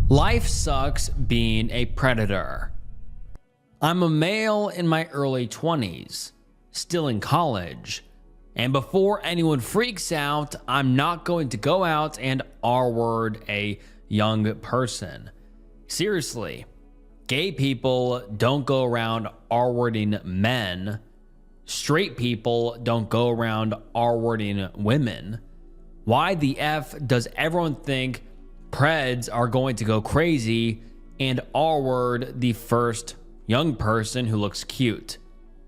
Life sucks being a predator. I'm a male in my early 20s, still in college, and before anyone freaks out, I'm not going to go out and R-word a young person. Seriously, gay people don't go around R-wording men. Straight people don't go around R-wording women. Why the F does everyone think Preds are going to go crazy and R-word the first young person who looks cute?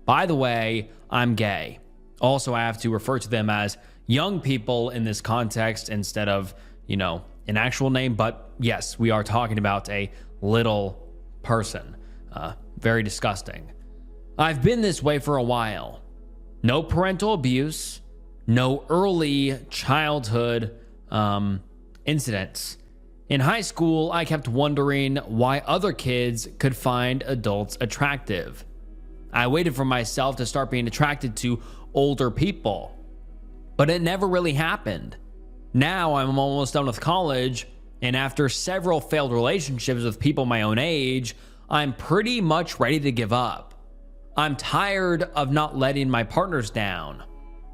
By the way, I'm gay. Also, I have to refer to them as young people in this context instead of, an actual name. But yes, we are talking about a little person. Very disgusting. I've been this way for a while. No parental abuse, no early childhood incidents. In high school, I kept wondering why other kids could find adults attractive. I waited for myself to start being attracted to older people, but it never really happened. Now I'm almost done with college, and after several failed relationships with people my own age, I'm pretty much ready to give up. I'm tired of not letting my partners down.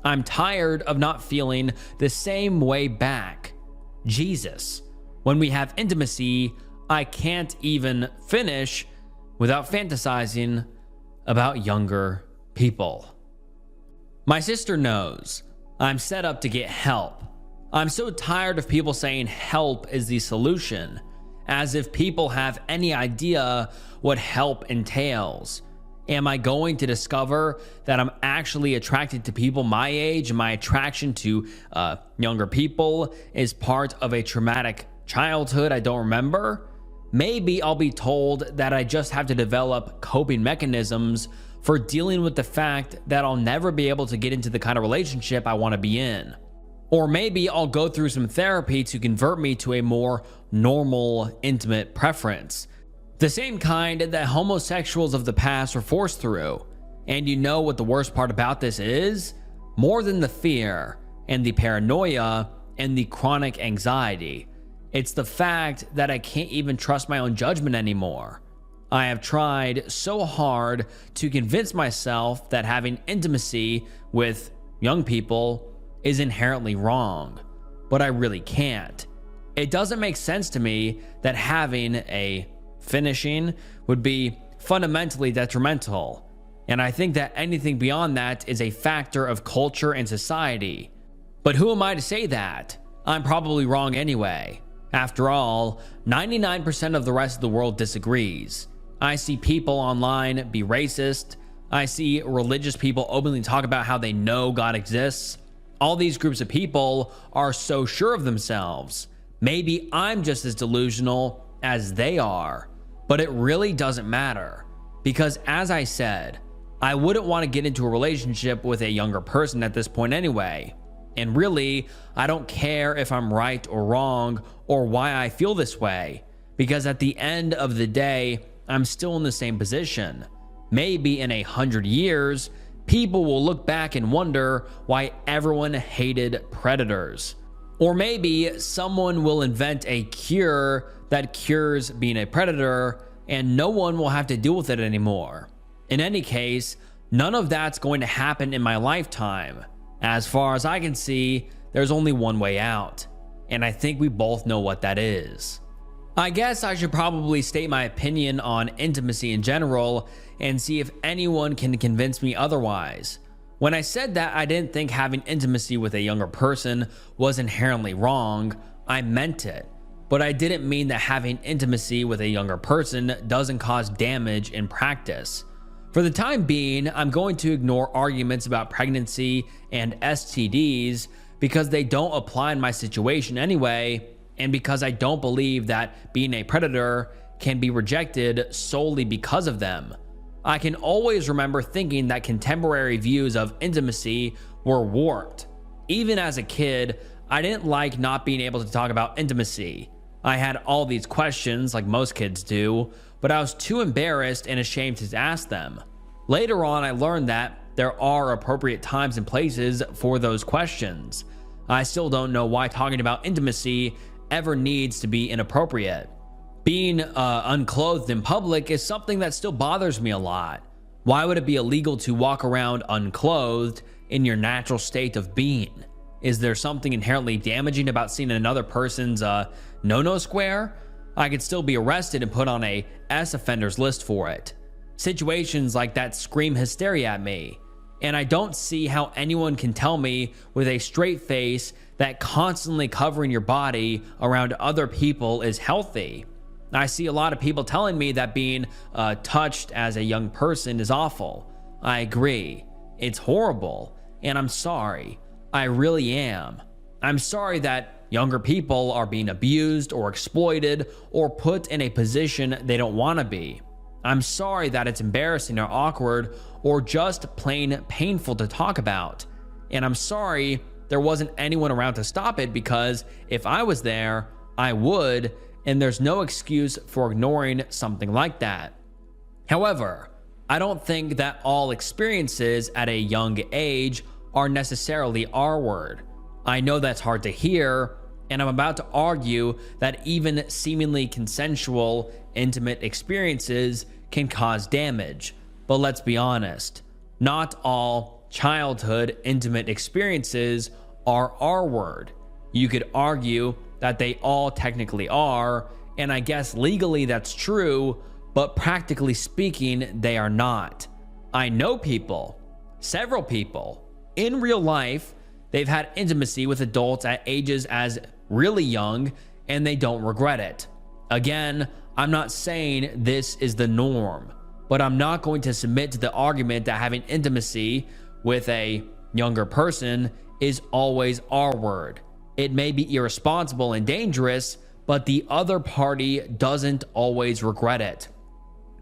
I'm tired of not feeling the same way back. Jesus. When we have intimacy, I can't even finish without fantasizing about younger people. My sister knows I'm set up to get help. I'm so tired of people saying help is the solution, as if people have any idea what help entails. Am I going to discover that I'm actually attracted to people my age and my attraction to younger people is part of a traumatic childhood I don't remember? Maybe I'll be told that I just have to develop coping mechanisms for dealing with the fact that I'll never be able to get into the kind of relationship I want to be in. Or maybe I'll go through some therapy to convert me to a more normal, intimate preference. The same kind that homosexuals of the past were forced through. And you know what the worst part about this is? More than the fear and the paranoia and the chronic anxiety, it's the fact that I can't even trust my own judgment anymore. I have tried so hard to convince myself that having intimacy with young people is inherently wrong, but I really can't. It doesn't make sense to me that having a finishing would be fundamentally detrimental, and I think that anything beyond that is a factor of culture and society. But who am I to say that? I'm probably wrong anyway. After all, 99% of the rest of the world disagrees. I see people online be racist. I see religious people openly talk about how they know God exists. All these groups of people are so sure of themselves. Maybe I'm just as delusional as they are, but it really doesn't matter. Because as I said, I wouldn't want to get into a relationship with a younger person at this point anyway. And really, I don't care if I'm right or wrong or why I feel this way, because at the end of the day, I'm still in the same position. Maybe in 100 years, people will look back and wonder why everyone hated predators. Or maybe someone will invent a cure that cures being a predator and no one will have to deal with it anymore. In any case, none of that's going to happen in my lifetime. As far as I can see, there's only one way out, and I think we both know what that is. I guess I should probably state my opinion on intimacy in general and see if anyone can convince me otherwise. When I said that I didn't think having intimacy with a younger person was inherently wrong, I meant it. But I didn't mean that having intimacy with a younger person doesn't cause damage in practice. For the time being, I'm going to ignore arguments about pregnancy and STDs because they don't apply in my situation anyway, and because I don't believe that being a predator can be rejected solely because of them. I can always remember thinking that contemporary views of intimacy were warped. Even as a kid, I didn't like not being able to talk about intimacy. I had all these questions like most kids do, but I was too embarrassed and ashamed to ask them. Later on, I learned that there are appropriate times and places for those questions. I still don't know why talking about intimacy ever needs to be inappropriate. Being unclothed in public is something that still bothers me a lot. Why would it be illegal to walk around unclothed in your natural state of being? Is there something inherently damaging about seeing another person's no-no square? I could still be arrested and put on a S offenders list for it. Situations like that scream hysteria at me, and I don't see how anyone can tell me with a straight face that constantly covering your body around other people is healthy. I see a lot of people telling me that being touched as a young person is awful. I agree. It's horrible, and I'm sorry. I really am. I'm sorry that younger people are being abused or exploited or put in a position they don't want to be. I'm sorry that it's embarrassing or awkward or just plain painful to talk about. And I'm sorry there wasn't anyone around to stop it, because if I was there, I would, and there's no excuse for ignoring something like that. However, I don't think that all experiences at a young age are necessarily R-word. I know that's hard to hear, and I'm about to argue that even seemingly consensual, intimate experiences can cause damage. But let's be honest, not all childhood intimate experiences are R-word. You could argue that they all technically are, and I guess legally that's true, but practically speaking, they are not. I know people, several people, in real life, they've had intimacy with adults at ages as really young, and they don't regret it. Again, I'm not saying this is the norm, but I'm not going to submit to the argument that having intimacy with a younger person is always R-word. It may be irresponsible and dangerous, but the other party doesn't always regret it.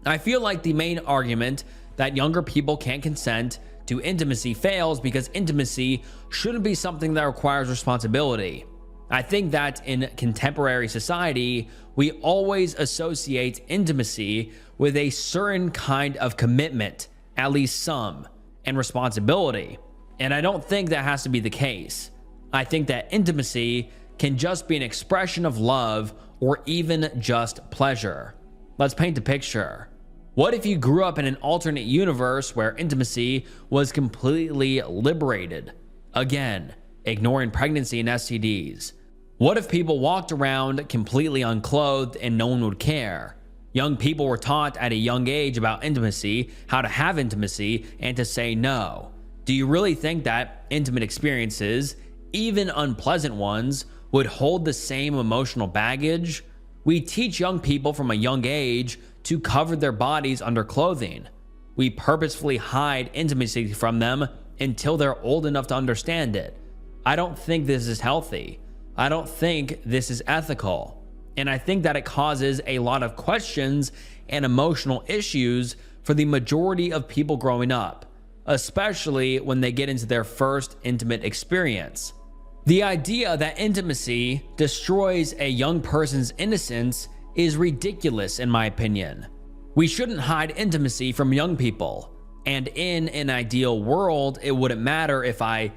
I feel like the main argument that younger people can't consent to intimacy fails because intimacy shouldn't be something that requires responsibility. I think that in contemporary society, we always associate intimacy with a certain kind of commitment, at least some, and responsibility. And I don't think that has to be the case. I think that intimacy can just be an expression of love or even just pleasure. Let's paint a picture. What if you grew up in an alternate universe where intimacy was completely liberated? Again, ignoring pregnancy and STDs. What if people walked around completely unclothed and no one would care? Young people were taught at a young age about intimacy, how to have intimacy, and to say no. Do you really think that intimate experiences, even unpleasant ones, would hold the same emotional baggage? We teach young people from a young age to cover their bodies under clothing. We purposefully hide intimacy from them until they're old enough to understand it. I don't think this is healthy. I don't think this is ethical. And I think that it causes a lot of questions and emotional issues for the majority of people growing up, especially when they get into their first intimate experience. The idea that intimacy destroys a young person's innocence is ridiculous, in my opinion. We shouldn't hide intimacy from young people. And in an ideal world, it wouldn't matter if I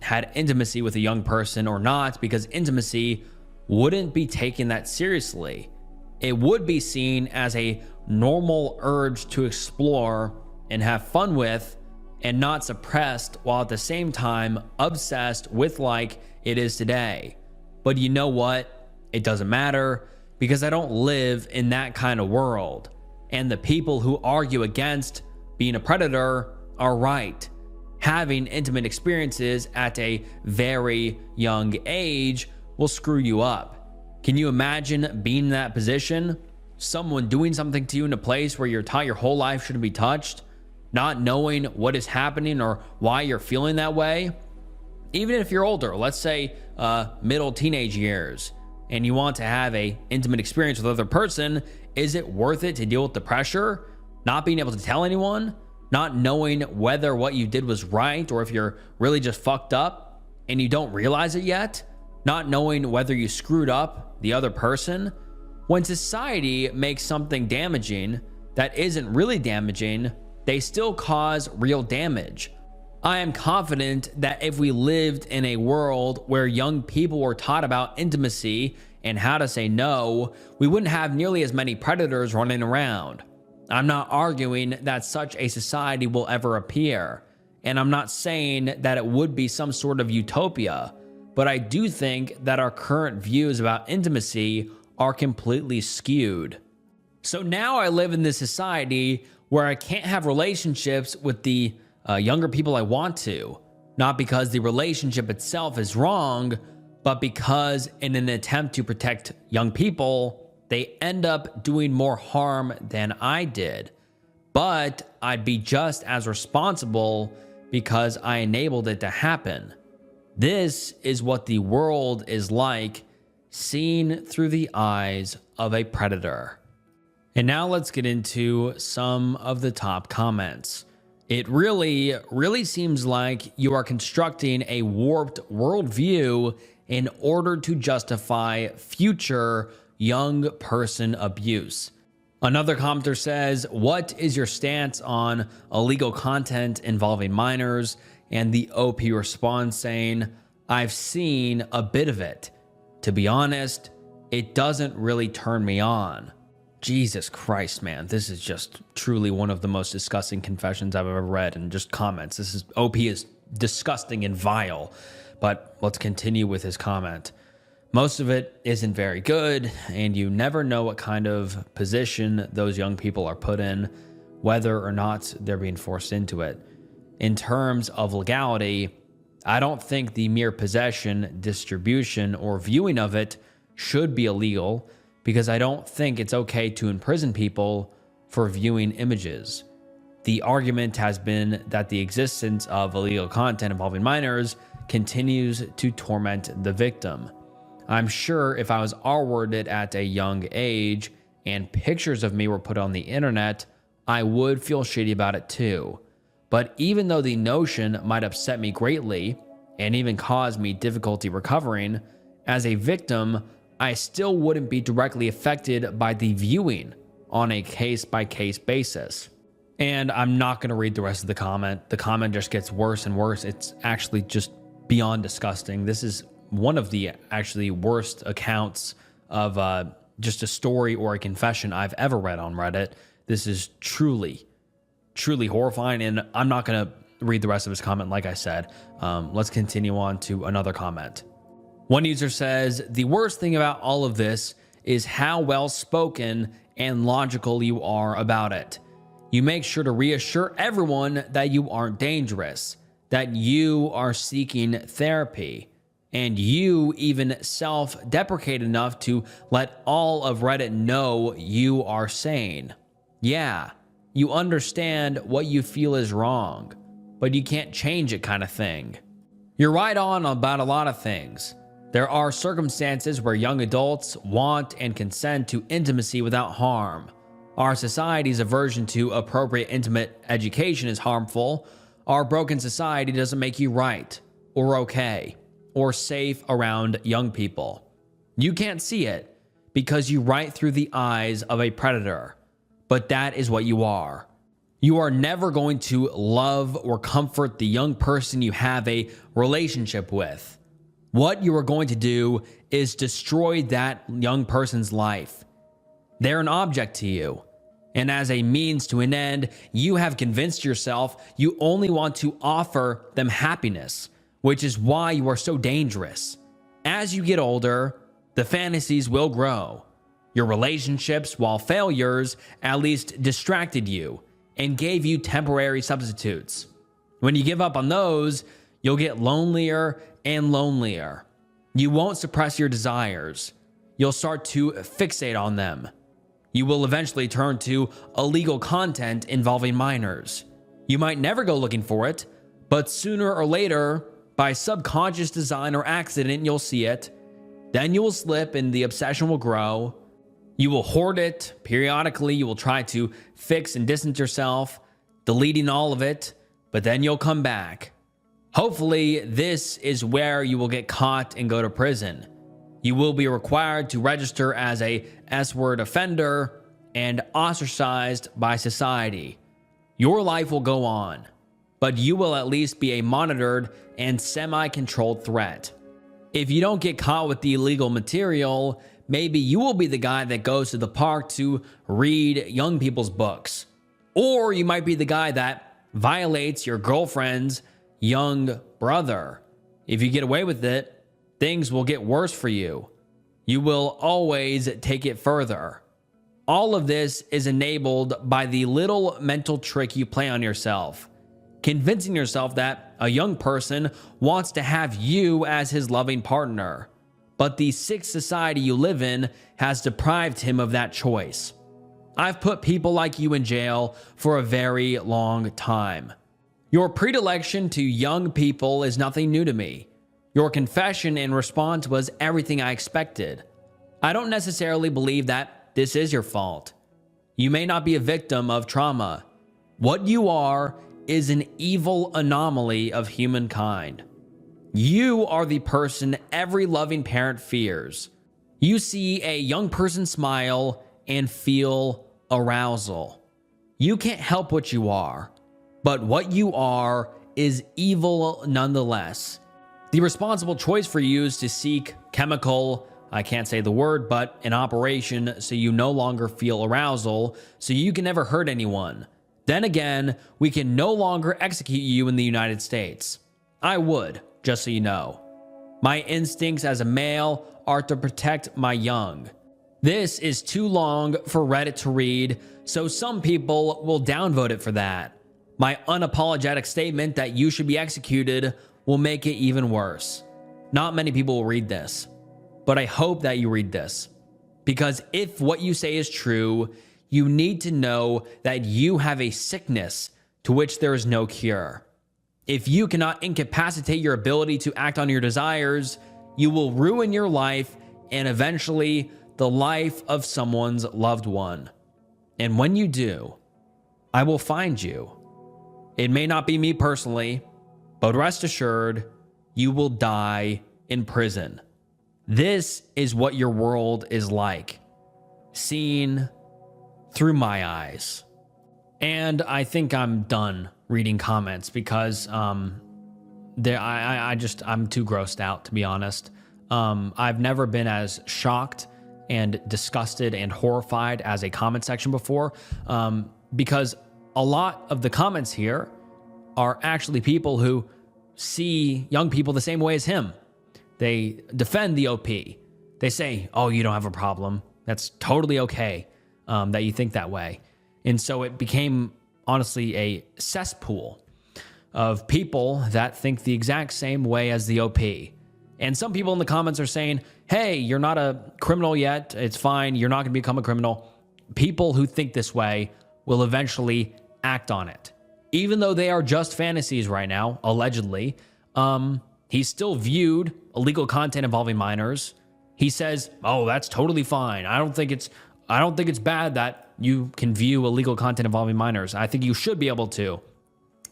had intimacy with a young person or not, because intimacy wouldn't be taken that seriously. It would be seen as a normal urge to explore and have fun with, and not suppressed, while at the same time obsessed with like it is today. But you know what? It doesn't matter, because I don't live in that kind of world. And the people who argue against being a predator are right. Having intimate experiences at a very young age will screw you up. Can you imagine being in that position? Someone doing something to you in a place where you're taught your whole life shouldn't be touched, not knowing what is happening or why you're feeling that way? Even if you're older, let's say middle teenage years, and you want to have a intimate experience with another person, is it worth it to deal with the pressure? Not being able to tell anyone? Not knowing whether what you did was right or if you're really just fucked up and you don't realize it yet? Not knowing whether you screwed up the other person? When society makes something damaging that isn't really damaging, they still cause real damage. I am confident that if we lived in a world where young people were taught about intimacy and how to say no, we wouldn't have nearly as many predators running around. I'm not arguing that such a society will ever appear, and I'm not saying that it would be some sort of utopia, but I do think that our current views about intimacy are completely skewed. So now I live in this society where I can't have relationships with the younger people I want to, not because the relationship itself is wrong, but because in an attempt to protect young people, they end up doing more harm than I did. But I'd be just as responsible because I enabled it to happen. This is what the world is like, seen through the eyes of a predator. And now let's get into some of the top comments. It really seems like you are constructing a warped worldview in order to justify future young person abuse. Another commenter says, what is your stance on illegal content involving minors? And the OP responds saying, I've seen a bit of it. To be honest, it doesn't really turn me on. Jesus Christ, man. This is just truly one of the most disgusting confessions I've ever read, and just comments. OP is disgusting and vile, but let's continue with his comment. Most of it isn't very good, and you never know what kind of position those young people are put in, whether or not they're being forced into it. In terms of legality, I don't think the mere possession, distribution, or viewing of it should be illegal, because I don't think it's okay to imprison people for viewing images. The argument has been that the existence of illegal content involving minors continues to torment the victim. I'm sure if I was R-worded at a young age and pictures of me were put on the internet, I would feel shitty about it too. But even though the notion might upset me greatly and even cause me difficulty recovering, as a victim, I still wouldn't be directly affected by the viewing on a case-by-case basis. And I'm not going to read the rest of the comment. The comment just gets worse and worse. It's actually just beyond disgusting. This is one of the actually worst accounts of just a story or a confession I've ever read on Reddit. This is truly horrifying, and I'm not going to read the rest of his comment like I said. Let's continue on to another comment. One user says, the worst thing about all of this is how well spoken and logical you are about it. You make sure to reassure everyone that you aren't dangerous, that you are seeking therapy, and you even self-deprecate enough to let all of Reddit know you are sane. Yeah, you understand what you feel is wrong, but you can't change it kind of thing. You're right on about a lot of things. There are circumstances where young adults want and consent to intimacy without harm. Our society's aversion to appropriate intimate education is harmful. Our broken society doesn't make you right, or okay, or safe around young people. You can't see it because you right through the eyes of a predator, but that is what you are. You are never going to love or comfort the young person you have a relationship with. What you are going to do is destroy that young person's life. They're an object to you. And as a means to an end, you have convinced yourself you only want to offer them happiness, which is why you are so dangerous. As you get older, the fantasies will grow. Your relationships, while failures, at least distracted you and gave you temporary substitutes. When you give up on those, you'll get lonelier and lonelier. You won't suppress your desires. You'll start to fixate on them. You will eventually turn to illegal content involving minors. You might never go looking for it, but sooner or later, by subconscious design or accident, you'll see it. Then you will slip and the obsession will grow. You will hoard it. Periodically, you will try to fix and distance yourself, deleting all of it, but then you'll come back. Hopefully, this is where you will get caught and go to prison. You will be required to register as a S-word offender and ostracized by society. Your life will go on, but you will at least be a monitored and semi-controlled threat. If you don't get caught with the illegal material, maybe you will be the guy that goes to the park to read young people's books. Or you might be the guy that violates your girlfriend's young brother. If you get away with it, things will get worse for you. You will always take it further. All of this is enabled by the little mental trick you play on yourself, convincing yourself that a young person wants to have you as his loving partner. But the sick society you live in has deprived him of that choice. I've put people like you in jail for a very long time. Your predilection to young people is nothing new to me. Your confession in response was everything I expected. I don't necessarily believe that this is your fault. You may not be a victim of trauma. What you are is an evil anomaly of humankind. You are the person every loving parent fears. You see a young person smile and feel arousal. You can't help what you are, but what you are is evil nonetheless. The responsible choice for you is to seek chemical, I can't say the word, but an operation so you no longer feel arousal, so you can never hurt anyone. Then again, we can no longer execute you in the United States. I would, just so you know. My instincts as a male are to protect my young. This is too long for Reddit to read, so some people will downvote it for that. My unapologetic statement that you should be executed will make it even worse. Not many people will read this, but I hope that you read this. Because if what you say is true, you need to know that you have a sickness to which there is no cure. If you cannot incapacitate your ability to act on your desires, you will ruin your life and eventually the life of someone's loved one. And when you do, I will find you. It may not be me personally, but rest assured, you will die in prison. This is what your world is like, seen through my eyes. And I think I'm done reading comments because I'm too grossed out, to be honest. I've never been as shocked and disgusted and horrified as a comment section before, because a lot of the comments here are actually people who see young people the same way as him. They defend the OP. They say, oh, you don't have a problem. That's totally okay that you think that way. And so it became, honestly, a cesspool of people that think the exact same way as the OP. And some people in the comments are saying, hey, you're not a criminal yet. It's fine. You're not going to become a criminal. People who think this way will eventually act on it. Even though they are just fantasies right now, allegedly, he's still viewed illegal content involving minors. He says, oh, that's totally fine. I don't think it's bad that you can view illegal content involving minors. I think you should be able to.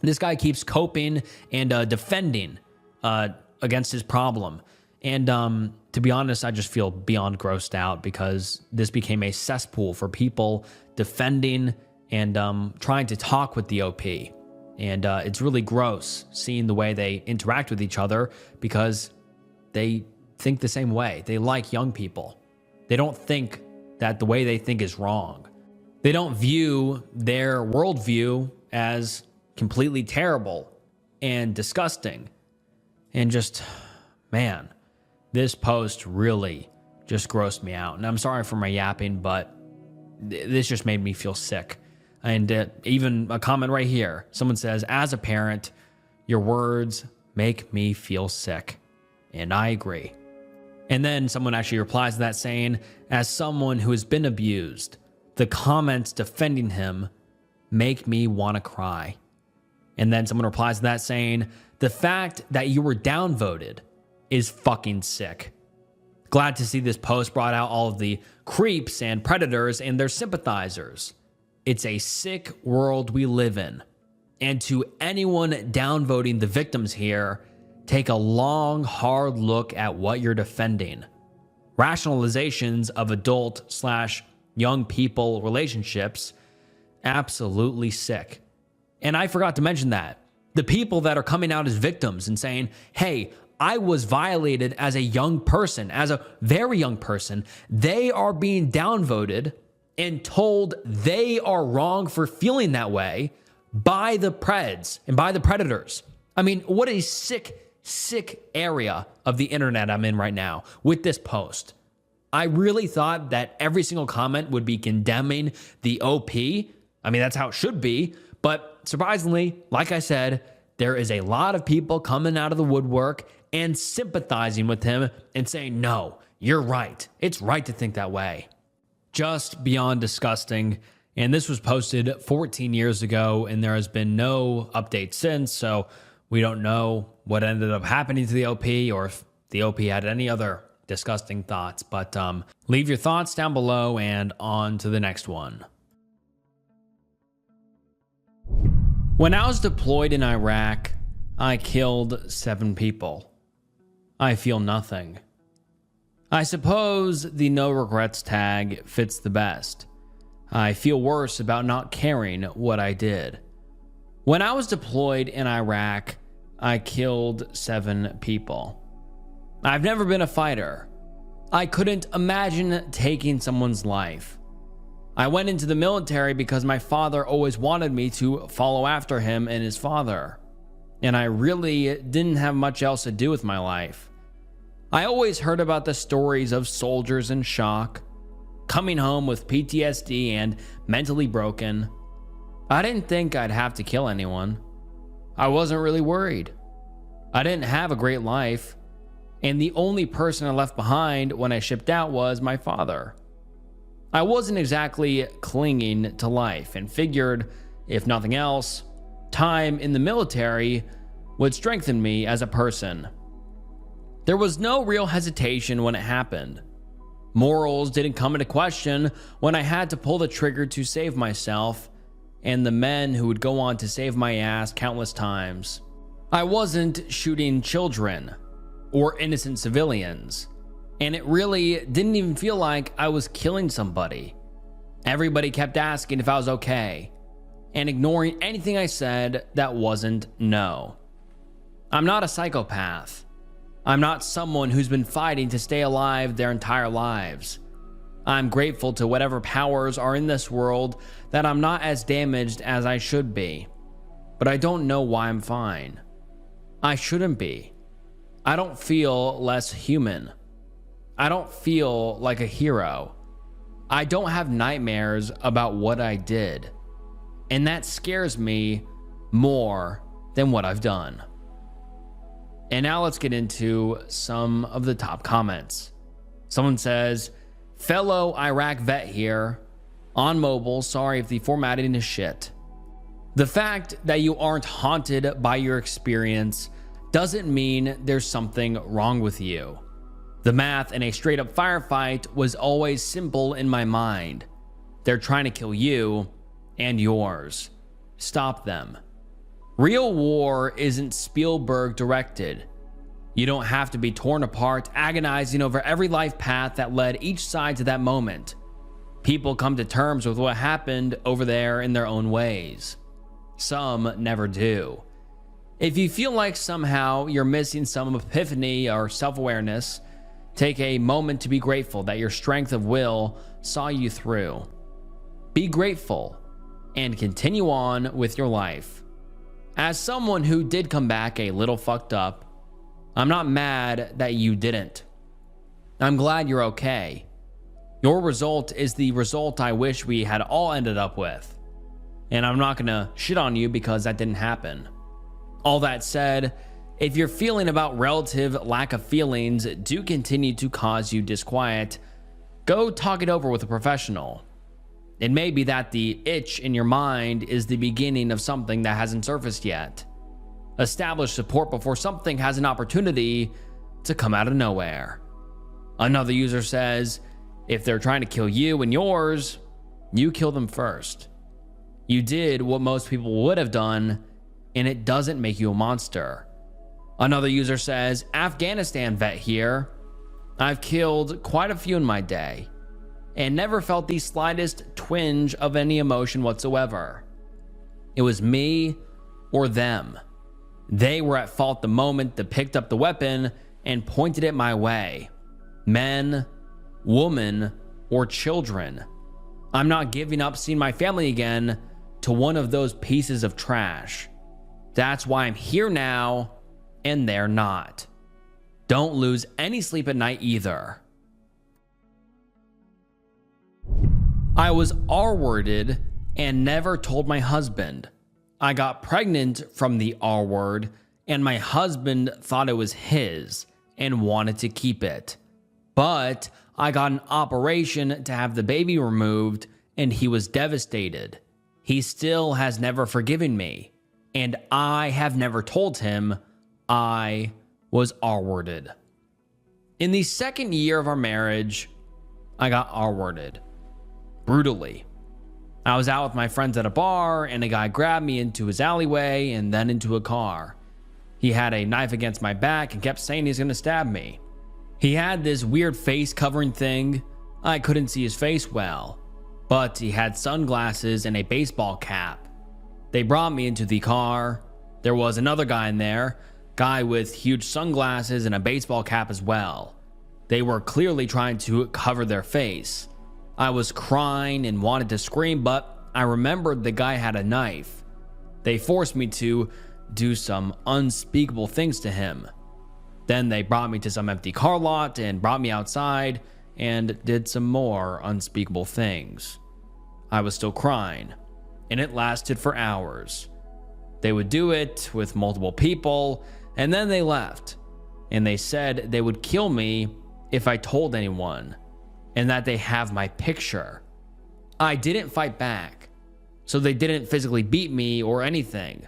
This guy keeps coping and defending against his problem. And to be honest, I just feel beyond grossed out because this became a cesspool for people defending and trying to talk with the OP. And it's really gross seeing the way they interact with each other because they think the same way. They like young people. They don't think that the way they think is wrong. They don't view their worldview as completely terrible and disgusting. And just, man, this post really just grossed me out. And I'm sorry for my yapping, but this just made me feel sick. And even a comment right here, someone says, as a parent, your words make me feel sick. And I agree. And then someone actually replies to that saying, as someone who has been abused, the comments defending him make me want to cry. And then someone replies to that saying, the fact that you were downvoted is fucking sick. Glad to see this post brought out all of the creeps and predators and their sympathizers. It's a sick world we live in. And to anyone downvoting the victims here, take a long, hard look at what you're defending. Rationalizations of adult/young people relationships, absolutely sick. And I forgot to mention that. The people that are coming out as victims and saying, hey, I was violated as a young person, as a very young person. They are being downvoted and told they are wrong for feeling that way by the Preds and by the Predators. I mean, what a sick area of the internet I'm in right now with this post. I really thought that every single comment would be condemning the OP. I mean, that's how it should be. But surprisingly, like I said, there is a lot of people coming out of the woodwork and sympathizing with him and saying, no, you're right. It's right to think that way. Just beyond disgusting. And this was posted 14 years ago, and there has been no update since. So we don't know what ended up happening to the OP or if the OP had any other disgusting thoughts. But leave your thoughts down below and on to the next one. When I was deployed in Iraq, I killed 7 people. I feel nothing. I suppose the no regrets tag fits the best. I feel worse about not caring what I did. When I was deployed in Iraq, I killed 7 people. I've never been a fighter. I couldn't imagine taking someone's life. I went into the military because my father always wanted me to follow after him and his father, and I really didn't have much else to do with my life. I always heard about the stories of soldiers in shock, coming home with PTSD and mentally broken. I didn't think I'd have to kill anyone. I wasn't really worried. I didn't have a great life, and the only person I left behind when I shipped out was my father. I wasn't exactly clinging to life and figured, if nothing else, time in the military would strengthen me as a person. There was no real hesitation when it happened. Morals didn't come into question when I had to pull the trigger to save myself and the men who would go on to save my ass countless times. I wasn't shooting children or innocent civilians, and it really didn't even feel like I was killing somebody. Everybody kept asking if I was okay and ignoring anything I said that wasn't no. I'm not a psychopath. I'm not someone who's been fighting to stay alive their entire lives. I'm grateful to whatever powers are in this world that I'm not as damaged as I should be, but I don't know why I'm fine. I shouldn't be. I don't feel less human. I don't feel like a hero. I don't have nightmares about what I did, and that scares me more than what I've done. And now let's get into some of the top comments. Someone says, fellow Iraq vet here, on mobile, sorry if the formatting is shit. The fact that you aren't haunted by your experience doesn't mean there's something wrong with you. The math in a straight up firefight was always simple in my mind. They're trying to kill you and yours. Stop them. Real war isn't Spielberg directed. You don't have to be torn apart, agonizing over every life path that led each side to that moment. People come to terms with what happened over there in their own ways. Some never do. If you feel like somehow you're missing some epiphany or self-awareness, take a moment to be grateful that your strength of will saw you through. Be grateful and continue on with your life. As someone who did come back a little fucked up, I'm not mad that you didn't. I'm glad you're okay. Your result is the result I wish we had all ended up with. And I'm not gonna shit on you because that didn't happen. All that said, if your feeling about relative lack of feelings do continue to cause you disquiet, go talk it over with a professional. It may be that the itch in your mind is the beginning of something that hasn't surfaced yet. Establish support before something has an opportunity to come out of nowhere. Another user says, if they're trying to kill you and yours, you kill them first. You did what most people would have done, and it doesn't make you a monster. Another user says, Afghanistan vet here. I've killed quite a few in my day and never felt the slightest twinge of any emotion whatsoever. It was me or them. They were at fault the moment they picked up the weapon and pointed it my way. Men, women, or children. I'm not giving up seeing my family again to one of those pieces of trash. That's why I'm here now, and they're not. Don't lose any sleep at night either. I was R-worded and never told my husband. I got pregnant from the R-word, and my husband thought it was his and wanted to keep it. But I got an operation to have the baby removed, and he was devastated. He still has never forgiven me, and I have never told him I was R-worded. In the second year of our marriage, I got R-worded. Brutally. I was out with my friends at a bar, and a guy grabbed me into his alleyway and then into a car. He had a knife against my back and kept saying he's gonna stab me. He had this weird face covering thing. I couldn't see his face well, but he had sunglasses and a baseball cap. They brought me into the car. There was another guy in there, guy with huge sunglasses and a baseball cap as well. They were clearly trying to cover their face. I was crying and wanted to scream, but I remembered the guy had a knife. They forced me to do some unspeakable things to him. Then they brought me to some empty car lot and brought me outside and did some more unspeakable things. I was still crying, and it lasted for hours. They would do it with multiple people, and then they left, and they said they would kill me if I told anyone, and that they have my picture. I didn't fight back, so they didn't physically beat me or anything.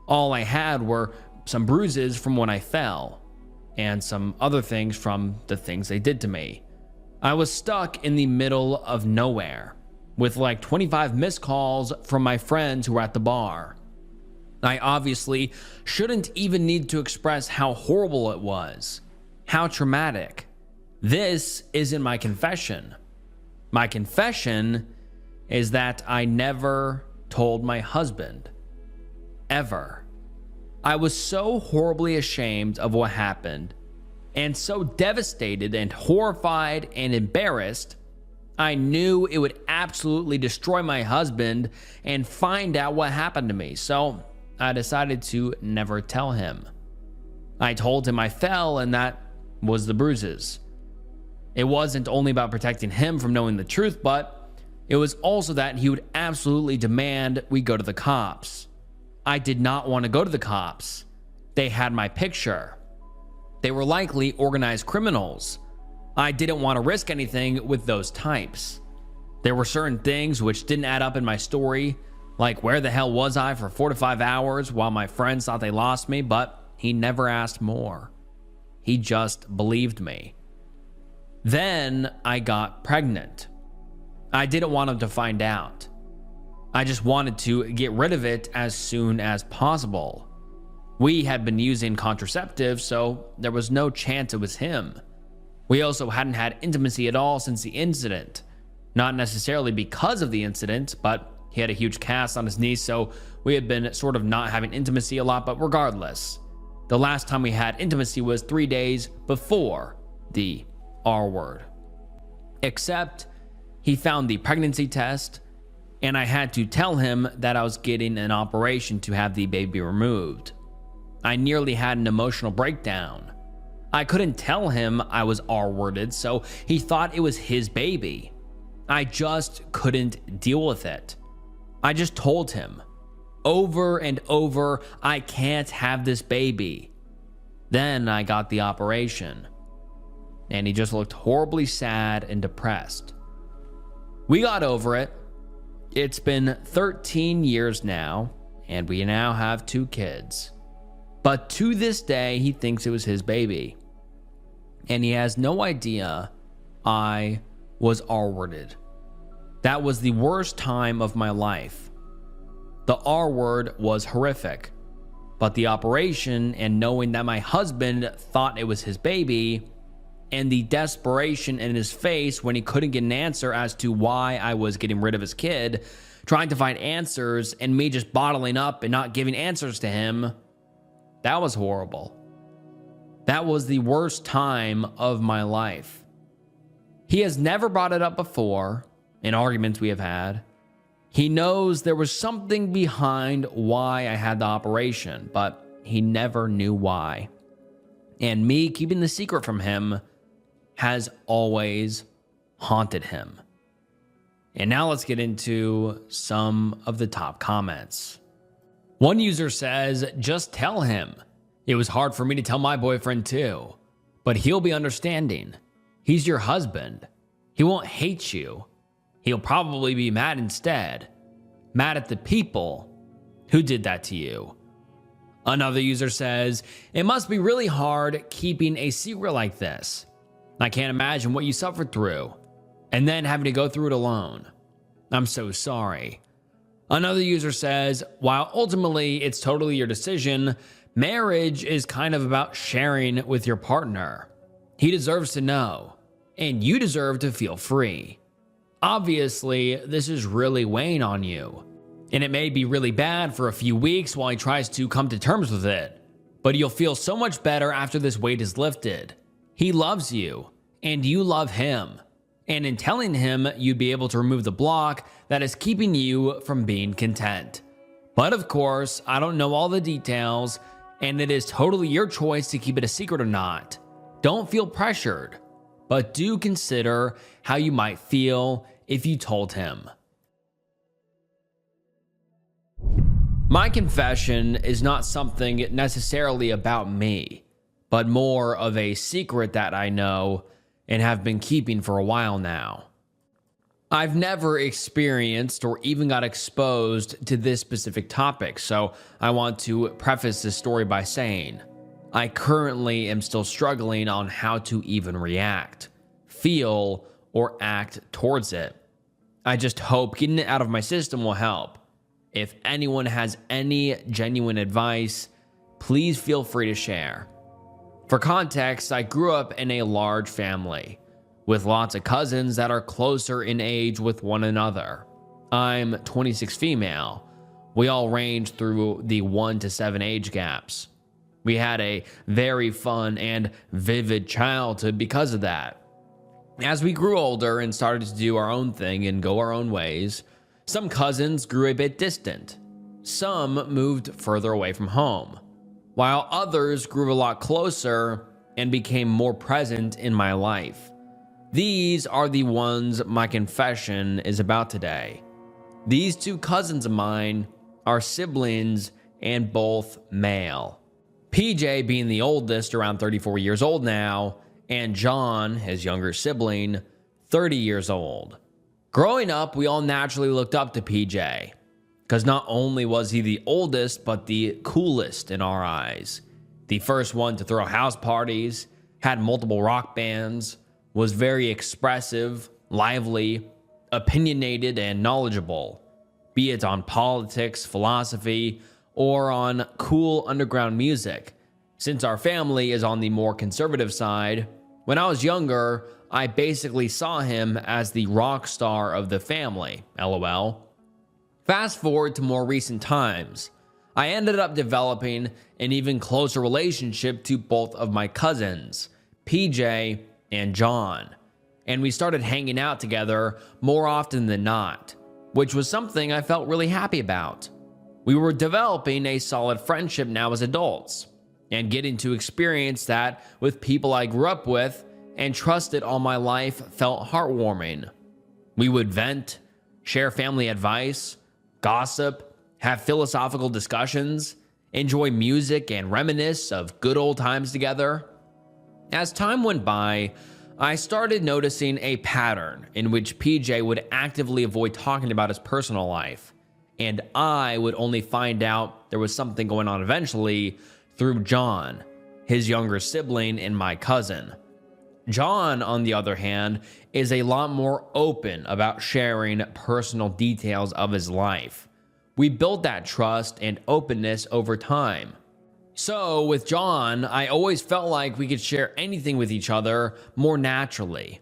All I had were some bruises from when I fell, and some other things from the things they did to me. I was stuck in the middle of nowhere, with like 25 missed calls from my friends who were at the bar. I obviously shouldn't even need to express how horrible it was, how traumatic. This isn't my confession. My confession is that I never told my husband. Ever. I was so horribly ashamed of what happened, and so devastated and horrified and embarrassed, I knew it would absolutely destroy my husband and find out what happened to me, so I decided to never tell him. I told him I fell, and that was the bruises. It wasn't only about protecting him from knowing the truth, but it was also that he would absolutely demand we go to the cops. I did not want to go to the cops. They had my picture. They were likely organized criminals. I didn't want to risk anything with those types. There were certain things which didn't add up in my story, like where the hell was I for 4 to 5 hours while my friends thought they lost me, but he never asked more. He just believed me. Then I got pregnant. I didn't want him to find out. I just wanted to get rid of it as soon as possible. We had been using contraceptives, so there was no chance it was him. We also hadn't had intimacy at all since the incident. Not necessarily because of the incident, but he had a huge cast on his knee, so we had been sort of not having intimacy a lot, but regardless. The last time we had intimacy was 3 days before the R-word. Except he found the pregnancy test, and I had to tell him that I was getting an operation to have the baby removed. I nearly had an emotional breakdown. I couldn't tell him I was R-worded, so he thought it was his baby. I just couldn't deal with it. I just told him over and over, I can't have this baby. Then I got the operation, and he just looked horribly sad and depressed. We got over it. It's been 13 years now, and we now have 2 kids. But to this day, he thinks it was his baby. And he has no idea I was R-worded. That was the worst time of my life. The R-word was horrific. But the operation and knowing that my husband thought it was his baby, and the desperation in his face when he couldn't get an answer as to why I was getting rid of his kid, trying to find answers, and me just bottling up and not giving answers to him, That was horrible. That was the worst time of my life. He has never brought it up before in arguments we have had. He knows there was something behind why I had the operation, but he never knew why. And me keeping the secret from him has always haunted him. And now let's get into some of the top comments. One user says, just tell him. It was hard for me to tell my boyfriend too, but he'll be understanding. He's your husband. He won't hate you. He'll probably be mad instead. Mad at the people who did that to you. Another user says, it must be really hard keeping a secret like this. I can't imagine what you suffered through, and then having to go through it alone. I'm so sorry. Another user says, while ultimately it's totally your decision, marriage is kind of about sharing with your partner. He deserves to know, and you deserve to feel free. Obviously, this is really weighing on you, and it may be really bad for a few weeks while he tries to come to terms with it, but you'll feel so much better after this weight is lifted. He loves you, and you love him, and in telling him, you'd be able to remove the block that is keeping you from being content. But of course, I don't know all the details, and it is totally your choice to keep it a secret or not. Don't feel pressured, but do consider how you might feel if you told him. My confession is not something necessarily about me, but more of a secret that I know and have been keeping for a while now. I've never experienced or even got exposed to this specific topic, so I want to preface this story by saying I currently am still struggling on how to even react, feel, or act towards it. I just hope getting it out of my system will help. If anyone has any genuine advice, please feel free to share. For context, I grew up in a large family with lots of cousins that are closer in age with one another. I'm 26 female. We all range through the 1 to 7 age gaps. We had a very fun and vivid childhood because of that. As we grew older and started to do our own thing and go our own ways, some cousins grew a bit distant. Some moved further away from home, while others grew a lot closer and became more present in my life. These are the ones my confession is about today. These two cousins of mine are siblings and both male. PJ being the oldest, around 34 years old now, and John, his younger sibling, 30 years old. Growing up, we all naturally looked up to PJ, because not only was he the oldest, but the coolest in our eyes. The first one to throw house parties, had multiple rock bands, was very expressive, lively, opinionated, and knowledgeable, be it on politics, philosophy, or on cool underground music. Since our family is on the more conservative side, when I was younger, I basically saw him as the rock star of the family, LOL. Fast forward to more recent times, I ended up developing an even closer relationship to both of my cousins, PJ and John, and we started hanging out together more often than not, which was something I felt really happy about. We were developing a solid friendship now as adults, and getting to experience that with people I grew up with and trusted all my life felt heartwarming. We would vent, share family advice, gossip, have philosophical discussions, enjoy music, and reminisce of good old times together. As time went by, I started noticing a pattern in which PJ would actively avoid talking about his personal life, and I would only find out there was something going on eventually through John, his younger sibling and my cousin. John, on the other hand, is a lot more open about sharing personal details of his life. We built that trust and openness over time. So with John, I always felt like we could share anything with each other more naturally.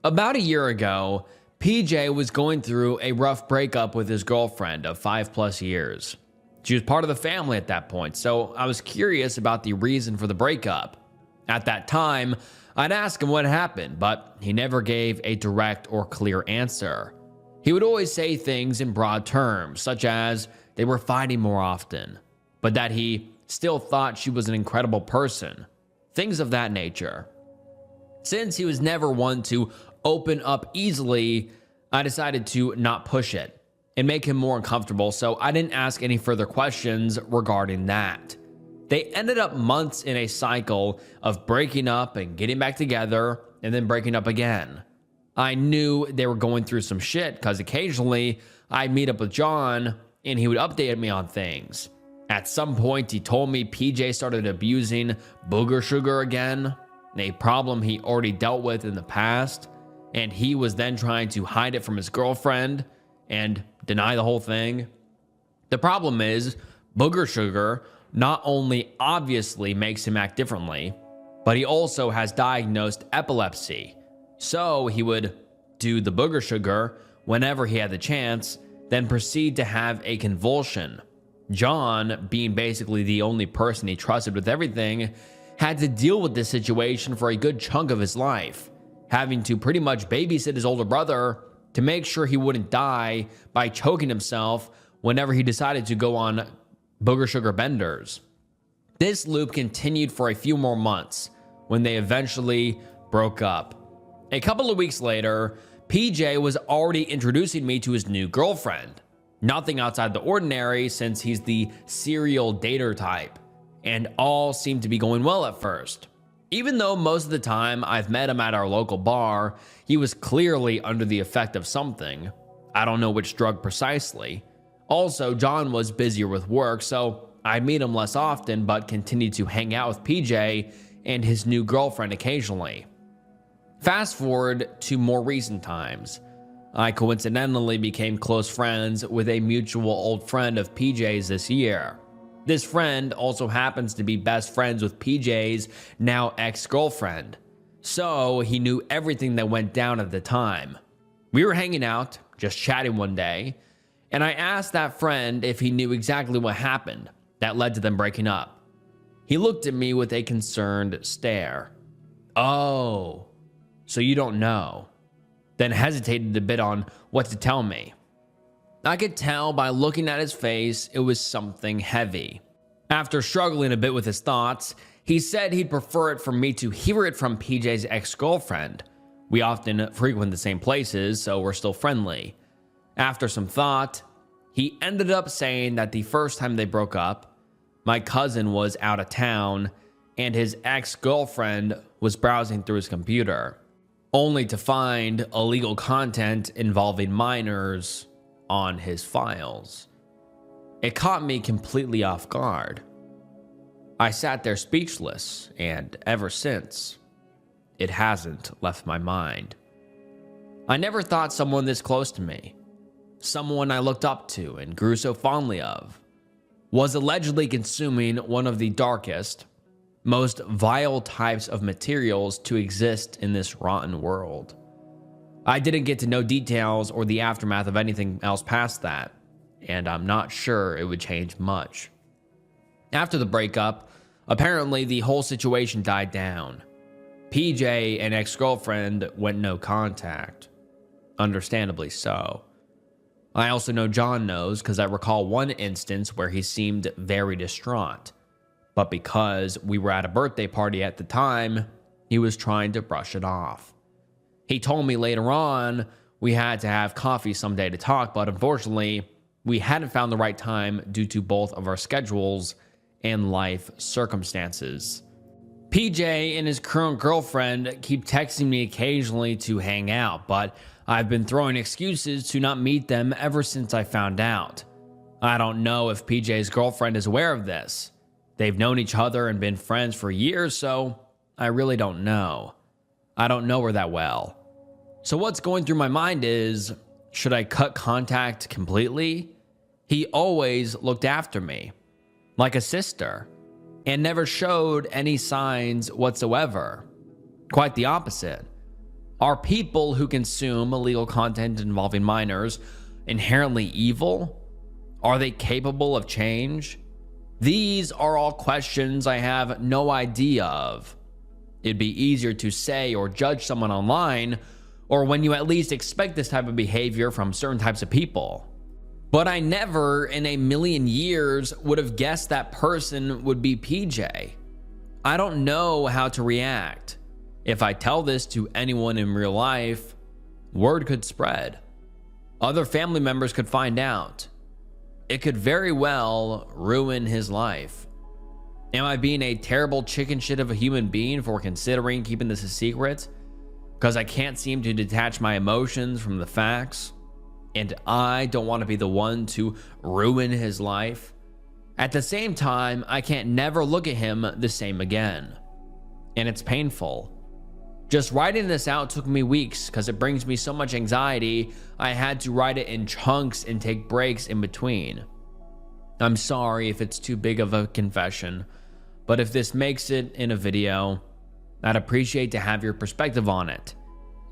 About a year ago, PJ was going through a rough breakup with his girlfriend of 5+ years. She was part of the family at that point, so I was curious about the reason for the breakup. At that time, I'd ask him what happened, but he never gave a direct or clear answer. He would always say things in broad terms, such as they were fighting more often, but that he still thought she was an incredible person. Things of that nature. Since he was never one to open up easily, I decided to not push it and make him more uncomfortable, so I didn't ask any further questions regarding that. They ended up months in a cycle of breaking up and getting back together and then breaking up again. I knew they were going through some shit because occasionally I'd meet up with John and he would update me on things. At some point, he told me PJ started abusing booger sugar again, a problem he already dealt with in the past, and he was then trying to hide it from his girlfriend and deny the whole thing. The problem is, booger sugar not only obviously makes him act differently, but he also has diagnosed epilepsy. So he would do the booger sugar whenever he had the chance, then proceed to have a convulsion. John, being basically the only person he trusted with everything, had to deal with this situation for a good chunk of his life, having to pretty much babysit his older brother to make sure he wouldn't die by choking himself whenever he decided to go on booger sugar benders. This loop continued for a few more months when they eventually broke up. A couple of weeks later, PJ was already introducing me to his new girlfriend. Nothing outside the ordinary since he's the serial dater type, and all seemed to be going well at first. Even though most of the time I've met him at our local bar, he was clearly under the effect of something. I don't know which drug precisely. Also, John was busier with work, so I'd meet him less often, but continued to hang out with PJ and his new girlfriend occasionally. Fast forward to more recent times. I coincidentally became close friends with a mutual old friend of PJ's this year. This friend also happens to be best friends with PJ's now ex-girlfriend, so he knew everything that went down at the time. We were hanging out, just chatting one day, and I asked that friend if he knew exactly what happened that led to them breaking up. He looked at me with a concerned stare. "Oh, so you don't know?" Then hesitated a bit on what to tell me. I could tell by looking at his face it was something heavy. After struggling a bit with his thoughts, he said he'd prefer it for me to hear it from PJ's ex-girlfriend. We often frequent the same places, so we're still friendly. After some thought, he ended up saying that the first time they broke up, my cousin was out of town and his ex-girlfriend was browsing through his computer, only to find illegal content involving minors on his files. It caught me completely off guard. I sat there speechless, and ever since, it hasn't left my mind. I never thought someone this close to me, someone I looked up to and grew so fondly of, was allegedly consuming one of the darkest, most vile types of materials to exist in this rotten world. I didn't get to know details or the aftermath of anything else past that, and I'm not sure it would change much. After the breakup, apparently the whole situation died down. PJ and ex-girlfriend went no contact. Understandably so. I also know John knows because I recall one instance where he seemed very distraught. But because we were at a birthday party at the time, he was trying to brush it off. He told me later on we had to have coffee someday to talk, but unfortunately, we hadn't found the right time due to both of our schedules and life circumstances. PJ and his current girlfriend keep texting me occasionally to hang out, but I've been throwing excuses to not meet them ever since I found out. I don't know if PJ's girlfriend is aware of this. They've known each other and been friends for years, so I really don't know. I don't know her that well. So what's going through my mind is, should I cut contact completely? He always looked after me, like a sister, and never showed any signs whatsoever. Quite the opposite. Are people who consume illegal content involving minors inherently evil? Are they capable of change? These are all questions I have no idea of. It'd be easier to say or judge someone online, or when you at least expect this type of behavior from certain types of people. But I never in a million years would have guessed that person would be PJ. I don't know how to react. If I tell this to anyone in real life, word could spread. Other family members could find out. It could very well ruin his life. Am I being a terrible chicken shit of a human being for considering keeping this a secret? Because I can't seem to detach my emotions from the facts, and I don't want to be the one to ruin his life. At the same time, I can't never look at him the same again. And it's painful. Just writing this out took me weeks because it brings me so much anxiety. I had to write it in chunks and take breaks in between. I'm sorry if it's too big of a confession, but if this makes it in a video, I'd appreciate to have your perspective on it.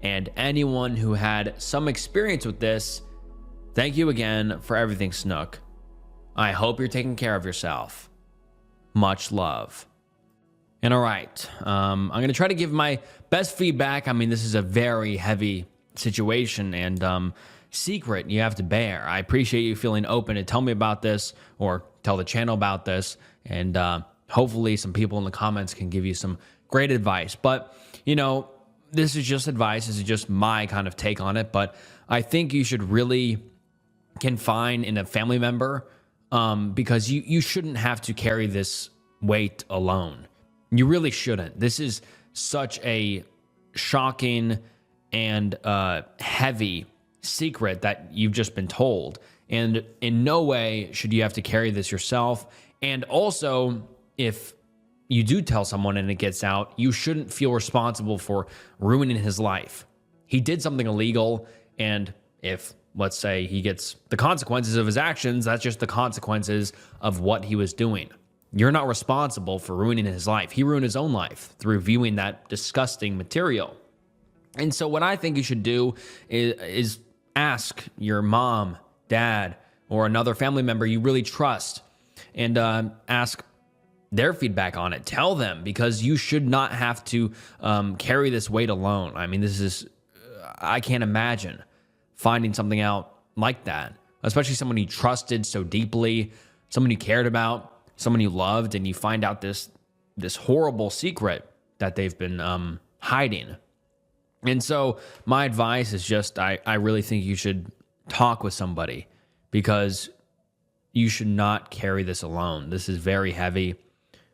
And anyone who had some experience with this, thank you again for everything, Snook. I hope you're taking care of yourself. Much love. And all right, I'm going to try to give my best feedback. I mean, this is a very heavy situation and secret you have to bear. I appreciate you feeling open to tell me about this or tell the channel about this. And hopefully some people in the comments can give you some great advice. But, you know, this is just advice. This is just my kind of take on it. But I think you should really confine in a family member because you shouldn't have to carry this weight alone. You really shouldn't. This is such a shocking and heavy secret that you've just been told. And in no way should you have to carry this yourself. And also, if you do tell someone and it gets out, you shouldn't feel responsible for ruining his life. He did something illegal, and if, let's say, he gets the consequences of his actions, that's just the consequences of what he was doing. You're not responsible for ruining his life. He ruined his own life through viewing that disgusting material. And so what I think you should do is ask your mom, dad, or another family member you really trust and ask their feedback on it. Tell them, because you should not have to carry this weight alone. I mean, this is, I can't imagine finding something out like that, especially someone you trusted so deeply, someone you cared about, someone you loved, and you find out this horrible secret that they've been hiding. And so my advice is just, I really think you should talk with somebody, because you should not carry this alone. This is very heavy,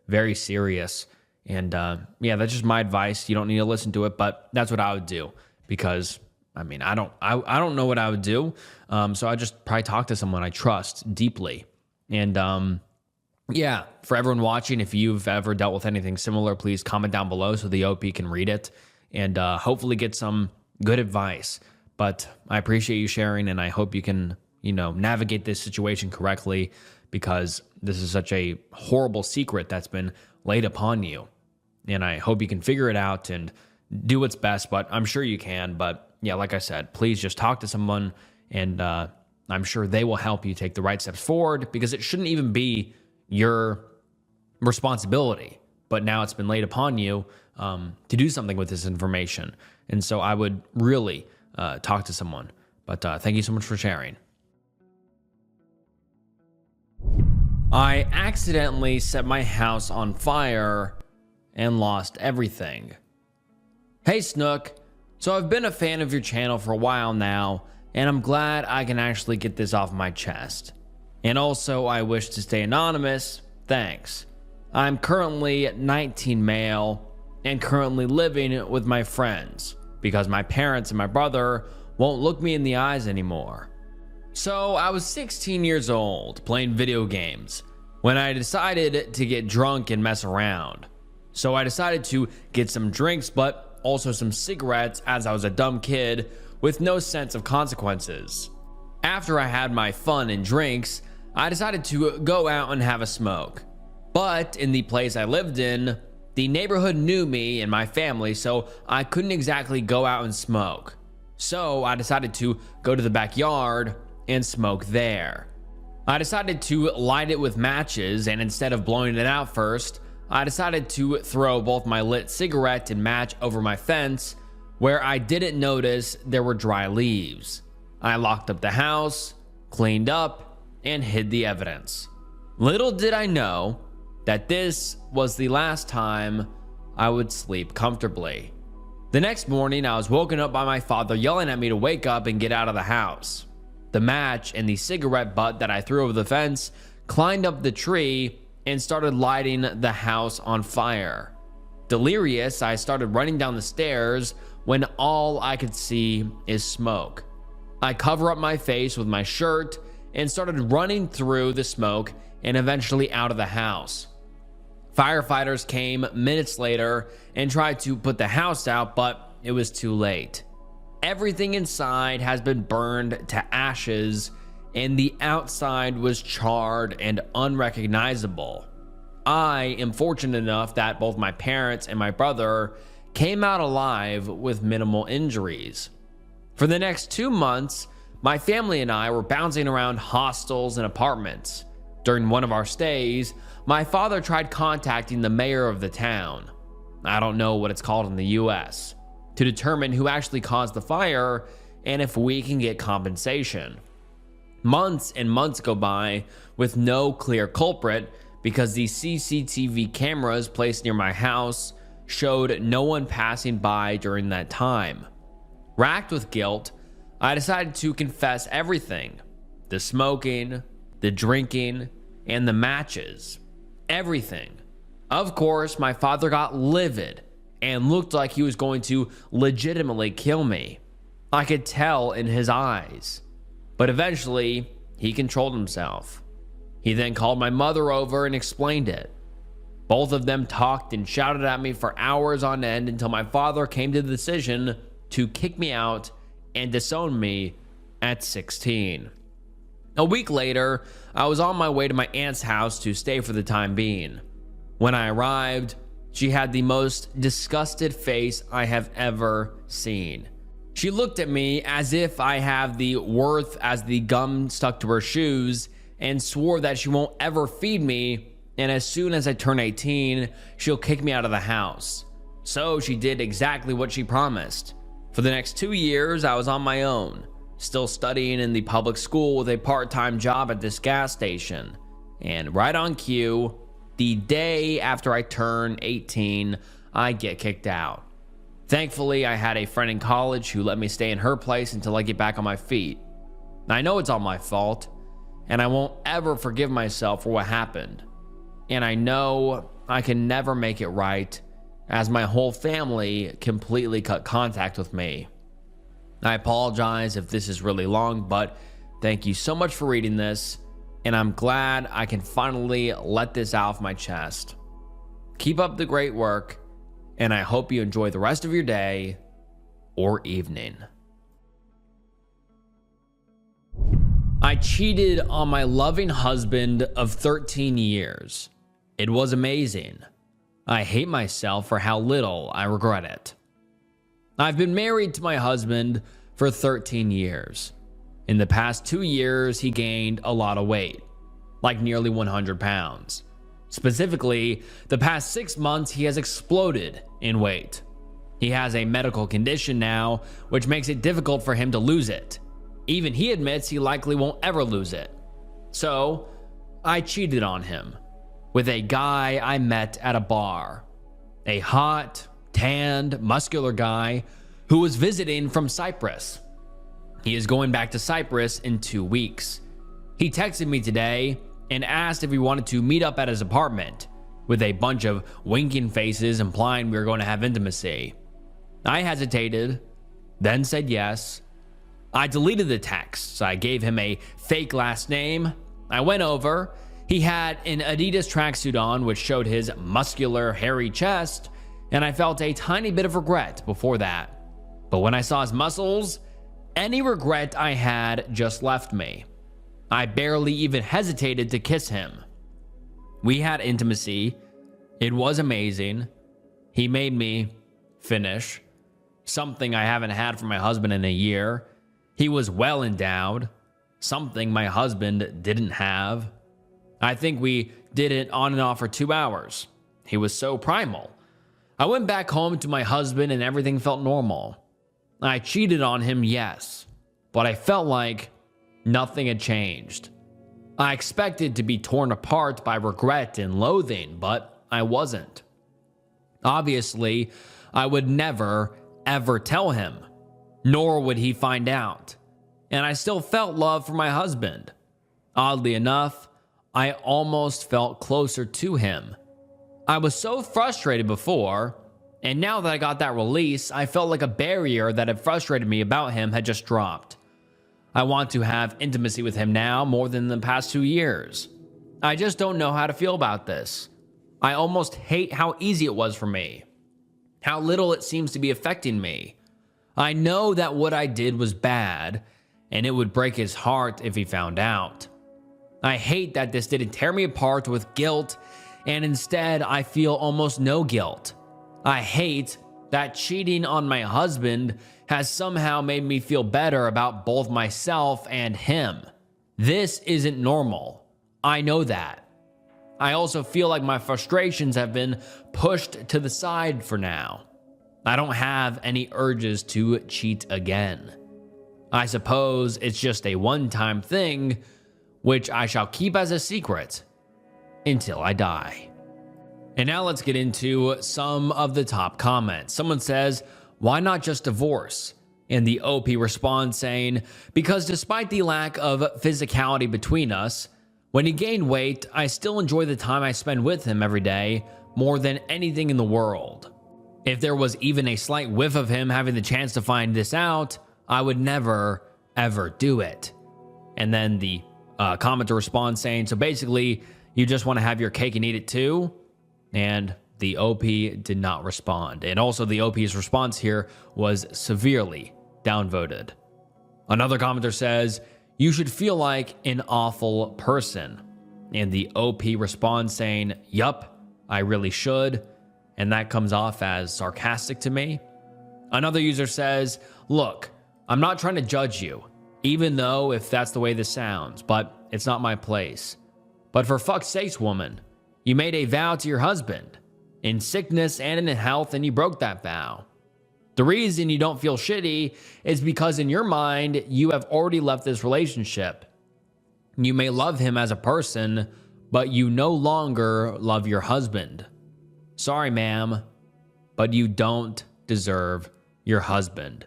very serious. And yeah, that's just my advice. You don't need to listen to it, but that's what I would do, because I mean, I don't know what I would do. So I just probably talk to someone I trust deeply. And yeah, for everyone watching, if you've ever dealt with anything similar, please comment down below so the OP can read it and hopefully get some good advice. But I appreciate you sharing, and I hope you can, you know, navigate this situation correctly, because this is such a horrible secret that's been laid upon you. And I hope you can figure it out and do what's best, but I'm sure you can. But yeah, like I said, please just talk to someone, and I'm sure they will help you take the right steps forward, because it shouldn't even be your responsibility, but now it's been laid upon you to do something with this information. And so I would really talk to someone. But thank you so much for sharing. I accidentally set my house on fire and lost everything. Hey Snook, so I've been a fan of your channel for a while now, and I'm glad I can actually get this off my chest. And also, I wish to stay anonymous. Thanks. I'm currently 19 male and currently living with my friends because my parents and my brother won't look me in the eyes anymore. So I was 16 years old playing video games when I decided to get drunk and mess around. So I decided to get some drinks, but also some cigarettes, as I was a dumb kid with no sense of consequences. After I had my fun and drinks, I decided to go out and have a smoke. But in the place I lived in, the neighborhood knew me and my family, so I couldn't exactly go out and smoke. So I decided to go to the backyard and smoke there. I decided to light it with matches, and instead of blowing it out first, I decided to throw both my lit cigarette and match over my fence, where I didn't notice there were dry leaves. I locked up the house, cleaned up, and hid the evidence. Little did I know that this was the last time I would sleep comfortably. The next morning, I was woken up by my father yelling at me to wake up and get out of the house. The match and the cigarette butt that I threw over the fence climbed up the tree and started lighting the house on fire. Delirious, I started running down the stairs when all I could see is smoke. I cover up my face with my shirt and started running through the smoke and eventually out of the house. Firefighters came minutes later and tried to put the house out, but it was too late. Everything inside has been burned to ashes, and the outside was charred and unrecognizable. I am fortunate enough that both my parents and my brother came out alive with minimal injuries. For the next 2 months, my family and I were bouncing around hostels and apartments. During one of our stays, my father tried contacting the mayor of the town, I don't know what it's called in the US, to determine who actually caused the fire and if we can get compensation. Months and months go by with no clear culprit because the CCTV cameras placed near my house showed no one passing by during that time. Racked with guilt, I decided to confess everything: the smoking, the drinking, and the matches. Everything. Of course, my father got livid and looked like he was going to legitimately kill me. I could tell in his eyes. But eventually, he controlled himself. He then called my mother over and explained it. Both of them talked and shouted at me for hours on end until my father came to the decision to kick me out and disown me at 16. A week later, I was on my way to my aunt's house to stay for the time being. When I arrived, she had the most disgusted face I have ever seen. She looked at me as if I have the worth as the gum stuck to her shoes and swore that she won't ever feed me, and as soon as I turn 18, she'll kick me out of the house. So she did exactly what she promised. For the next 2 years, I was on my own, still studying in the public school with a part-time job at this gas station. And right on cue, the day after I turn 18, I get kicked out. Thankfully, I had a friend in college who let me stay in her place until I get back on my feet. I know it's all my fault, and I won't ever forgive myself for what happened. And I know I can never make it right, as my whole family completely cut contact with me. I apologize if this is really long, but thank you so much for reading this, and I'm glad I can finally let this out of my chest. Keep up the great work, and I hope you enjoy the rest of your day or evening. I cheated on my loving husband of 13 years. It was amazing. I hate myself for how little I regret it. I've been married to my husband for 13 years. In the past 2 years, he gained a lot of weight, like nearly 100 pounds. Specifically, the past 6 months, he has exploded in weight. He has a medical condition now, which makes it difficult for him to lose it. Even he admits he likely won't ever lose it. So, I cheated on him with a guy I met at a bar. A hot, tanned, muscular guy who was visiting from Cyprus. He is going back to Cyprus in 2 weeks. He texted me today and asked if we wanted to meet up at his apartment, with a bunch of winking faces implying we were going to have intimacy. I hesitated, then said yes. I deleted the texts. I gave him a fake last name. I went over. He had an Adidas tracksuit on, which showed his muscular, hairy chest, and I felt a tiny bit of regret before that. But when I saw his muscles, any regret I had just left me. I barely even hesitated to kiss him. We had intimacy. It was amazing. He made me finish, something I haven't had from my husband in a year. He was well endowed, something my husband didn't have. I think we did it on and off for 2 hours. He was so primal. I went back home to my husband and everything felt normal. I cheated on him, yes, but I felt like nothing had changed. I expected to be torn apart by regret and loathing, but I wasn't. Obviously, I would never, ever tell him, nor would he find out. And I still felt love for my husband. Oddly enough, I almost felt closer to him. I was so frustrated before, and now that I got that release, I felt like a barrier that had frustrated me about him had just dropped. I want to have intimacy with him now more than the past 2 years. I just don't know how to feel about this. I almost hate how easy it was for me, how little it seems to be affecting me. I know that what I did was bad, and it would break his heart if he found out. I hate that this didn't tear me apart with guilt, and instead I feel almost no guilt. I hate that cheating on my husband has somehow made me feel better about both myself and him. This isn't normal. I know that. I also feel like my frustrations have been pushed to the side for now. I don't have any urges to cheat again. I suppose it's just a one-time thing, which I shall keep as a secret until I die. And now let's get into some of the top comments. Someone says, why not just divorce? And the OP responds saying, because despite the lack of physicality between us, when he gained weight, I still enjoy the time I spend with him every day more than anything in the world. If there was even a slight whiff of him having the chance to find this out, I would never, ever do it. And then the commenter responds saying, so basically, you just want to have your cake and eat it too? And the OP did not respond. And also the OP's response here was severely downvoted. Another commenter says, you should feel like an awful person. And the OP responds saying, yup, I really should. And that comes off as sarcastic to me. Another user says, look, I'm not trying to judge you, even though if that's the way this sounds, but it's not my place. But for fuck's sakes, woman, you made a vow to your husband, in sickness and in health, and you broke that vow. The reason you don't feel shitty is because in your mind, you have already left this relationship. You may love him as a person, but you no longer love your husband. Sorry, ma'am, but you don't deserve your husband.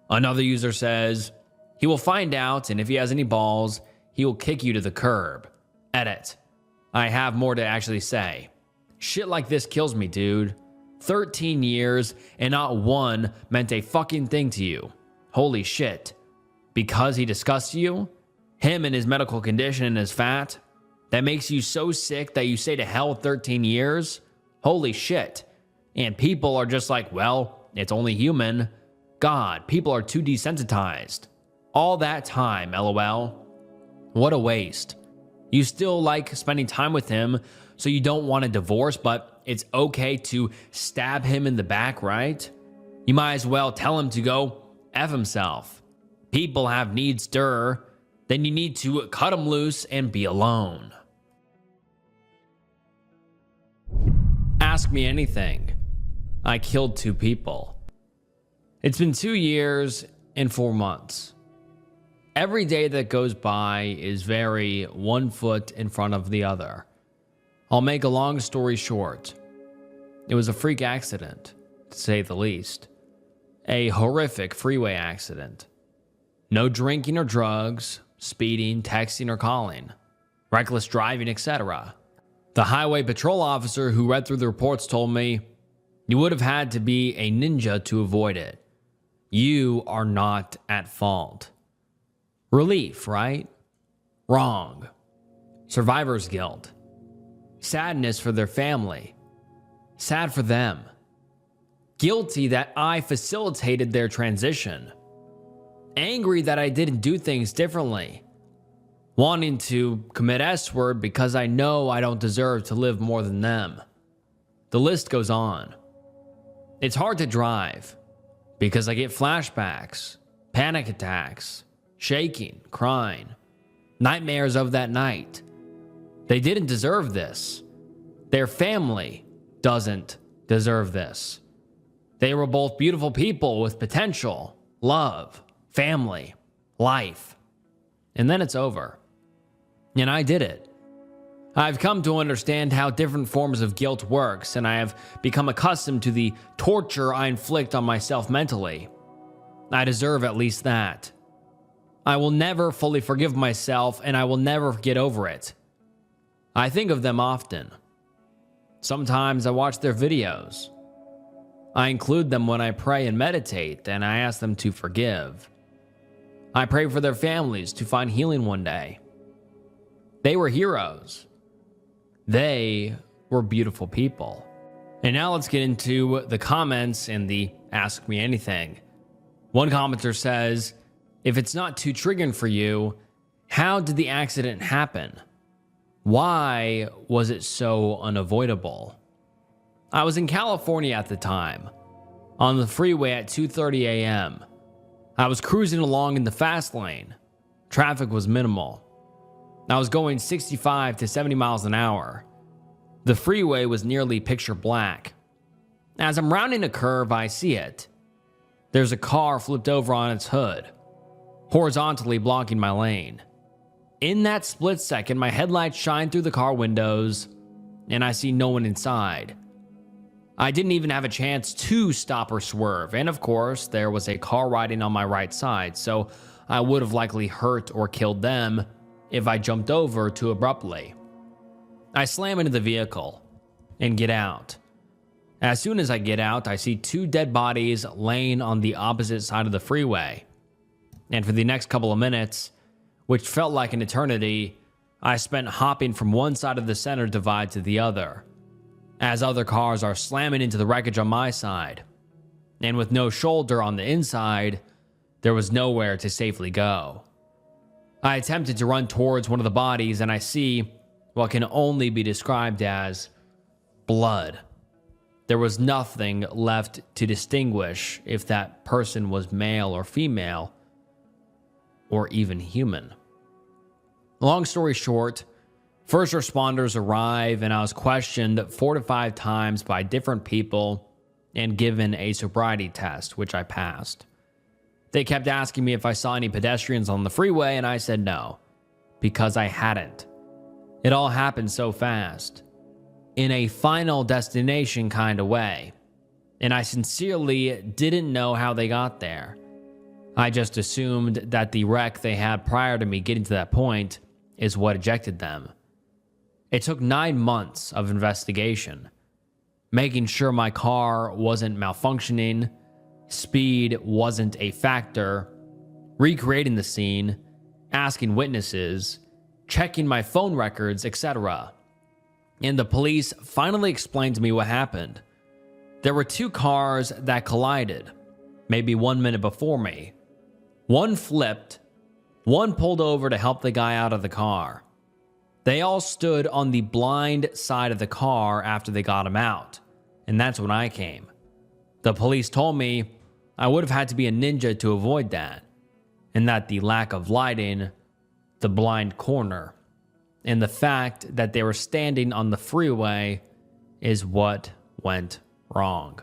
Another user says, he will find out, and if he has any balls, he will kick you to the curb. Edit. I have more to actually say. Shit like this kills me, dude. 13 years and not one meant a fucking thing to you. Holy shit. Because he disgusts you? Him and his medical condition and his fat? That makes you so sick that you say to hell with 13 years? Holy shit. And people are just like, well, it's only human. God, people are too desensitized. All that time, lol. What a waste. You still like spending time with him, so you don't want a divorce, but it's okay to stab him in the back, right? You might as well tell him to go F himself. People have needs, stir. Then you need to cut him loose and be alone. Ask me anything. I killed 2 people. It's been 2 years and 4 months. Every day that goes by is very one foot in front of the other. I'll make a long story short. It was a freak accident, to say the least. A horrific freeway accident. No drinking or drugs, speeding, texting, or calling. Reckless driving, etc. The highway patrol officer who read through the reports told me, you would have had to be a ninja to avoid it. You are not at fault. Relief, right? Wrong. Survivor's guilt. Sadness for their family. Sad for them. Guilty that I facilitated their transition. Angry that I didn't do things differently. Wanting to commit S-word because I know I don't deserve to live more than them. The list goes on. It's hard to drive because I get flashbacks, panic attacks, shaking, crying. Nightmares of that night. They didn't deserve this. Their family doesn't deserve this. They were both beautiful people with potential, love, family, life. And then it's over. And I did it. I've come to understand how different forms of guilt works, and I have become accustomed to the torture I inflict on myself mentally. I deserve at least that. I will never fully forgive myself, and I will never get over it. I think of them often. Sometimes I watch their videos. I include them when I pray and meditate, and I ask them to forgive. I pray for their families to find healing one day. They were heroes. They were beautiful people. And now let's get into the comments and the Ask Me Anything. One commenter says, if it's not too triggering for you, how did the accident happen? Why was it so unavoidable? I was in California at the time, on the freeway at 2:30 a.m. I was cruising along in the fast lane. Traffic was minimal. I was going 65 to 70 miles an hour. The freeway was nearly picture black. As I'm rounding a curve, I see it. There's a car flipped over on its hood, horizontally blocking my lane. In that split second, my headlights shine through the car windows, and I see no one inside. I didn't even have a chance to stop or swerve, and of course, there was a car riding on my right side, so I would have likely hurt or killed them if I jumped over too abruptly. I slam into the vehicle and get out. As soon as I get out, I see two dead bodies laying on the opposite side of the freeway. And for the next couple of minutes, which felt like an eternity, I spent hopping from one side of the center divide to the other, as other cars are slamming into the wreckage on my side. And with no shoulder on the inside, there was nowhere to safely go. I attempted to run towards one of the bodies, and I see what can only be described as blood. There was nothing left to distinguish if that person was male or female, or even human. Long story short, first responders arrive, and I was questioned 4 to 5 times by different people and given a sobriety test, which I passed. They kept asking me if I saw any pedestrians on the freeway, and I said no, because I hadn't. It all happened so fast, in a Final Destination kind of way, and I sincerely didn't know how they got there. I just assumed that the wreck they had prior to me getting to that point is what ejected them. It took 9 months of investigation, making sure my car wasn't malfunctioning, speed wasn't a factor, recreating the scene, asking witnesses, checking my phone records, etc. And the police finally explained to me what happened. There were 2 cars that collided, maybe 1 minute before me. One flipped, one pulled over to help the guy out of the car. They all stood on the blind side of the car after they got him out, and that's when I came. The police told me I would have had to be a ninja to avoid that, and that the lack of lighting, the blind corner, and the fact that they were standing on the freeway is what went wrong.